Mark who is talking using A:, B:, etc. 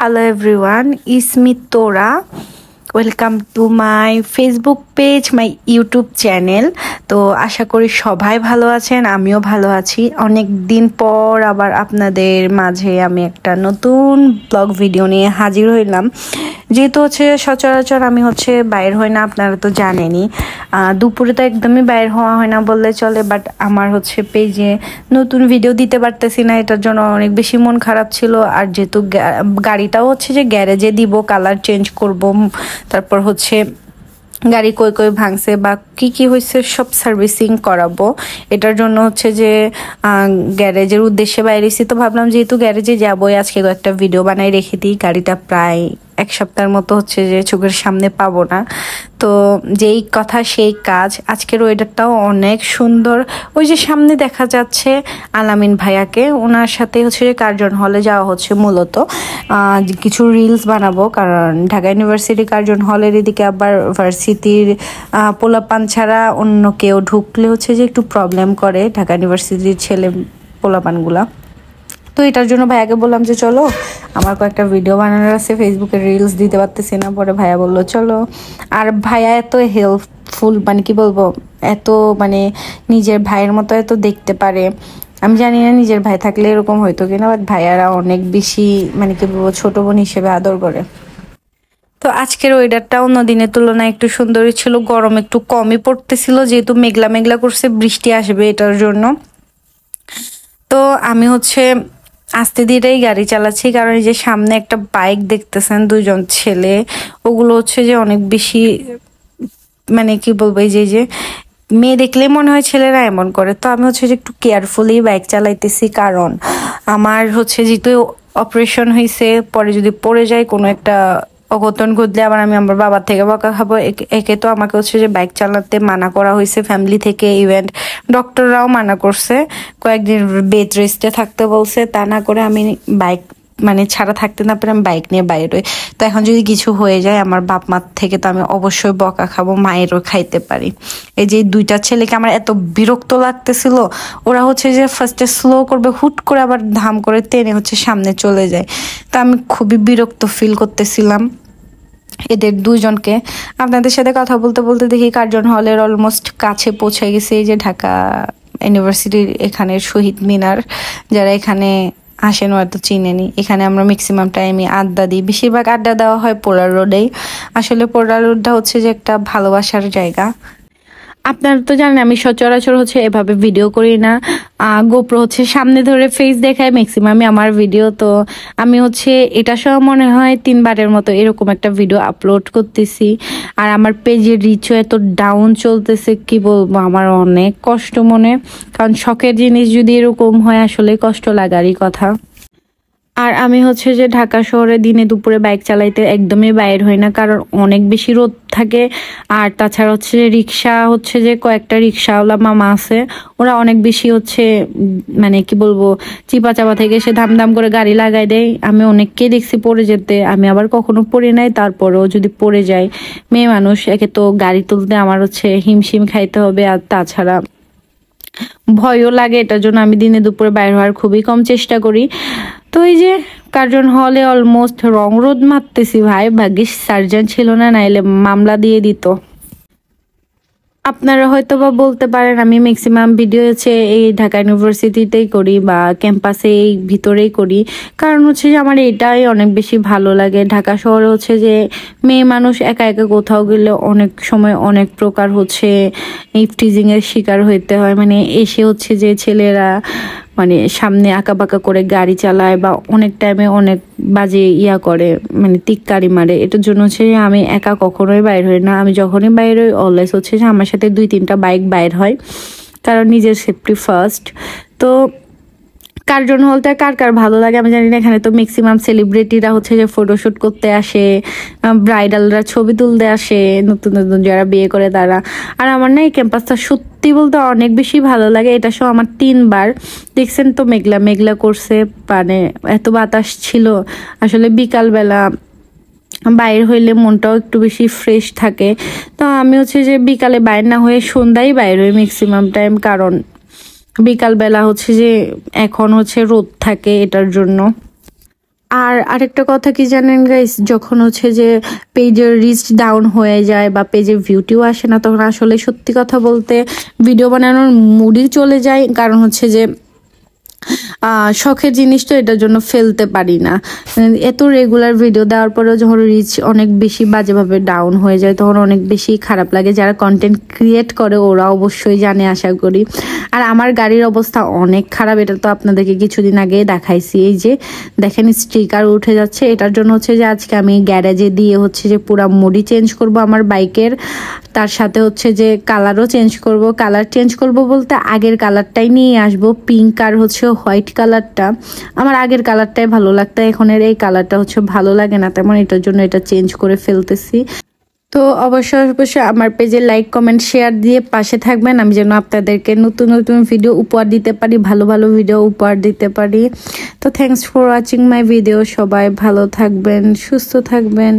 A: Hello everyone, it's me Tora. Welcome to my Facebook page, my YouTube channel. তো আশা করি সবাই ভালো আছেন, আমিও ভালো আছি। অনেক দিন পর আবার আপনাদের মাঝে আমি একটা নতুন ব্লগ ভিডিও নিয়ে হাজির হইলাম। যেহেতু সচরাচর আমি বাইর হই না, আপনারা তো জানেনই। দুপুরে তো একদমই বাইর হওয়া হয় না বললে চলে, বাট আমার পেজে নতুন ভিডিও দিতে পারতেছি না, এটার জন্য অনেক বেশি মন খারাপ ছিল। আর যেহেতু গাড়িটাও যে গ্যারেজে দিব, কালার চেঞ্জ করব, তারপর গাড়ি কই ভাঙছে বা কি হয়েছে সব সার্ভিসিং করাবো। এটার জন্য যে গ্যারেজের উদ্দেশ্যে বাইরেছি, তো ভাবলাম যেহেতু গ্যারেজে যাবোই আজকে একটা ভিডিও বানাই রেখে দিই। গাড়িটা প্রায় এক সপ্তাহের মতো যে চোখের সামনে পাবো না, তো যেই কথা সেই কাজ। আজকের ওয়েদারটাও অনেক সুন্দর। ওই যে সামনে দেখা যাচ্ছে আলামিন ভাইয়াকে, ওনার সাথে যে কার্জন হলে যাওয়া মূলত কিছু রিলস বানাবো, কারণ ঢাকা ইউনিভার্সিটি কার্জন হলের এদিকে আবার ভার্সিটির পোলাপান ছাড়া অন্য কেউ ঢুকলে যে একটু প্রবলেম করে ঢাকা ইউনিভার্সিটির ছেলে পোলাপানগুলা। তো এটার জন্য ভাইয়াকে বললাম যে চলো, আমার কয়েকটা ভিডিও বানানোর আছে, ফেসবুকে রিলস দিতে পারতেছি না। পরে ভাইয়া বললো চলো। আর ভাইয়া এত হেল্পফুল, কি বলবো, এত নিজের ভাইয়ের মতো এত দেখতে পারে। আমি জানি না নিজের ভাই থাকলে এরকম হইতো কিনা, বাট ভাইয়ারা অনেক বেশি কি বলবো, ছোট বোন হিসেবে আদর করে। তো আজকের ওয়েদারটা অন্য দিনের তুলনায় একটু সুন্দরই ছিল, গরম একটু কমই পড়তেছিল, যেহেতু মেঘলা মেঘলা করছে, বৃষ্টি আসবে এটার জন্য। তো আমি আস্তে ধীরেই গাড়ি চালাচ্ছি, কারণ এই যে সামনে একটা বাইক দেখতেছেন, দুইজন ছেলে, ওগুলো যে অনেক বেশি কি বলবো, এই যে মেয়ে দেখলে মনে হয় ছেলেরা এমন করে। তো আমি যে একটু কেয়ারফুলি বাইক চালাইতেছি, কারণ আমার যেহেতু অপারেশন হয়েছে, পরে যদি পড়ে যায় কোনো একটা অঘটন ঘটলে আবার আমি আমার বাবার থেকে বকা খাবো। একে তো আমাকে যে বাইক চালাতে মানা করা হয়েছে ফ্যামিলি থেকে, ইভেন ডক্টররাও মানা করছে, কয়েকদিন বেড রেস্টে থাকতে বলছে। তা না করে আমি বাইক ছাড়া থাকতে না পেরে আমি বাইক নিয়ে বাইরে। তো এখন যদি কিছু হয়ে যায় আমার বাপ মার থেকে, তো আমি অবশ্যই বকা খাবো, মায়েরও খাইতে পারি। এই যে দুইটা ছেলেকে আমার এত বিরক্ত লাগতেছিল, ওরা যে ফার্স্টে স্লো করবে, হুট করে আবার ধাম করে টেনে সামনে চলে যায়। তো আমি খুবই বিরক্ত ফিল করতেছিলাম এদের দুজনকে। আপনাদের সাথে কথা বলতে বলতে দেখি কার্জন হলের অলমোস্ট কাছে পৌঁছে গেছে। এই যে ঢাকা ইউনিভার্সিটির এখানে শহীদ মিনার, যারা এখানে আসেন হয়তো চিনেনি। এখানে আমরা ম্যাক্সিমাম টাইমে আড্ডা দিই, বেশিরভাগ আড্ডা দেওয়া হয় পোড়ার রোডেই। আসলে পোড়ার রোডটা যে একটা ভালোবাসার জায়গা। আপনারা তো জানেন আমি সচরাচর এভাবে ভিডিও করি না, গোপ্রো সামনে ধরে ফেস দেখায় ম্যাক্সিমামই আমার ভিডিও। তো আমি এটা সহ মনে হয় 3বারের মতো এরকম একটা ভিডিও আপলোড করতেছি। আর আমার পেজের রিচও এত ডাউন চলতেছে, কি বলবো, আমার অনেক কষ্ট মনে। কারণ শখের জিনিস যদি এরকম হয়, আসলে কষ্ট লাগারই কথা। আর আমি যে ঢাকা শহরে দিনে দুপুরে বাইক চালাইতে একদমই বাইর হই না, কারণ অনেক বেশি রোদ থাকে। আর তাছাড়া রিক্সা যে কয়েকটা রিক্সাওয়ালা মামা আছে, ওরা অনেক বেশি কি বলবো, চিপা চাপা থেকে সে ধাম করে গাড়ি লাগাই দেয়। আমি অনেককেই দেখছি পড়ে যেতে, আমি আবার কখনো পড়ে নাই। তারপরেও যদি পড়ে যায়, মেয়ে মানুষ, একে তো গাড়ি তুলতে আমার হিমশিম খাইতে হবে, আর তাছাড়া ভয়ও লাগে। এটার জন্য আমি দিনে দুপুরে বাইর হওয়ার খুবই কম চেষ্টা করি। তো এই যে কার্জন হলে অলমোস্ট রং রোদ মারতেছি ভাই, ভাগ্যিস সার্জন ছিল না, নাইলে মামলা দিয়ে দিত। আপনারা হয়তো বা বলতে পারেন আমি ম্যাক্সিমাম ভিডিও এই ঢাকা ইউনিভার্সিটিতেই করি বা ক্যাম্পাসে এই ভিতরেই করি, কারণ যে আমার এটাই অনেক বেশি ভালো লাগে। ঢাকা শহরে যে মেয়ে মানুষ একা একা কোথাও গেলে অনেক সময় অনেক প্রকার ইফটিজিং এর শিকার হইতে হয়। এসে যে ছেলেরা সামনে আঁকা বাঁকা করে গাড়ি চালায় বা অনেক টাইমে অনেক বাজে করে, টিক্কারি মারে। এটার জন্য আমি একা কখনোই বাইর হই না। আমি যখনই বাইর হই অলওয়েজ যে আমার সাথে 2-3টা বাইক বাইর হয়, কারণ নিজের সেফটি ফার্স্ট। তো কার্জন হলটা কার কার ভালো লাগে আমি জানি না। এখানে তো ম্যাক্সিমাম সেলিব্রিটিরা যে ফটোশুট করতে আসে, ব্রাইডালরা ছবি তুলতে আসে, নতুন নতুন যারা বিয়ে করে তারা। আর আমার না এই ক্যাম্পাসটা সত্যি বলতে অনেক বেশি ভালো লাগে। এটা সহ আমার 3বার দেখছেন তো মেঘলা মেঘলা করছে, এত বাতাস ছিল। আসলে বিকালবেলা বাইর হইলে মনটাও একটু বেশি ফ্রেশ থাকে। তো আমি যে বিকালে বাইর না হয়ে সন্ধ্যায় বাইর হই ম্যাক্সিমাম টাইম, কারণ বিকালবেলা যে এখন রোদ থাকে, এটার জন্য। আর আরেকটা কথা কি জানেন গাইস, যখন হচ্ছে যে পেজের রিচ ডাউন হয়ে যায় বা পেজে ভিউটিও আসে না, তখন আসলে সত্যি কথা বলতে ভিডিও বানানোর মুডই চলে যায়। কারণ হচ্ছে যে শখের জিনিস তো এটার জন্য ফেলতে পারি না। এত রেগুলার ভিডিও দেওয়ার পরেও যখন রিচ অনেক বেশি বাজেভাবে ডাউন হয়ে যায় তখন অনেক বেশি খারাপ লাগে। যারা কন্টেন্ট ক্রিয়েট করে ওরা অবশ্যই জানে আশা করি। আর আমার গাড়ির অবস্থা অনেক খারাপ, এটা তো আপনাদেরকে কিছুদিন আগে দেখাইছি। এই যে দেখেন স্টিকার উঠে যাচ্ছে, এটার জন্য হচ্ছে যে আজকে আমি গ্যারেজে দিয়ে হচ্ছে যে পুরা মুডি চেঞ্জ করব আমার বাইকের। তার সাথে হচ্ছে যে কালারও চেঞ্জ করব। কালার চেঞ্জ করব বলতে আগের কালারটাই নিয়ে আসবো, পিঙ্ক আর হচ্ছে হোয়াইট কালারটা। আমার আগের কালারটাই ভালো লাগতো, এখনের এই কালারটা হচ্ছে ভালো লাগে না তেমন, এটার জন্য এটা চেঞ্জ করে ফেলতেছি। তো অবশ্যই আমার পেজে লাইক কমেন্ট শেয়ার দিয়ে পাশে থাকবেন, আমি যেন আপনাদেরকে নতুন নতুন ভিডিও উপহার দিতে পারি, ভালো ভালো ভিডিও উপহার দিতে পারি। তো thanks for watching my video. সবাই ভালো থাকবেন, সুস্থ থাকবেন।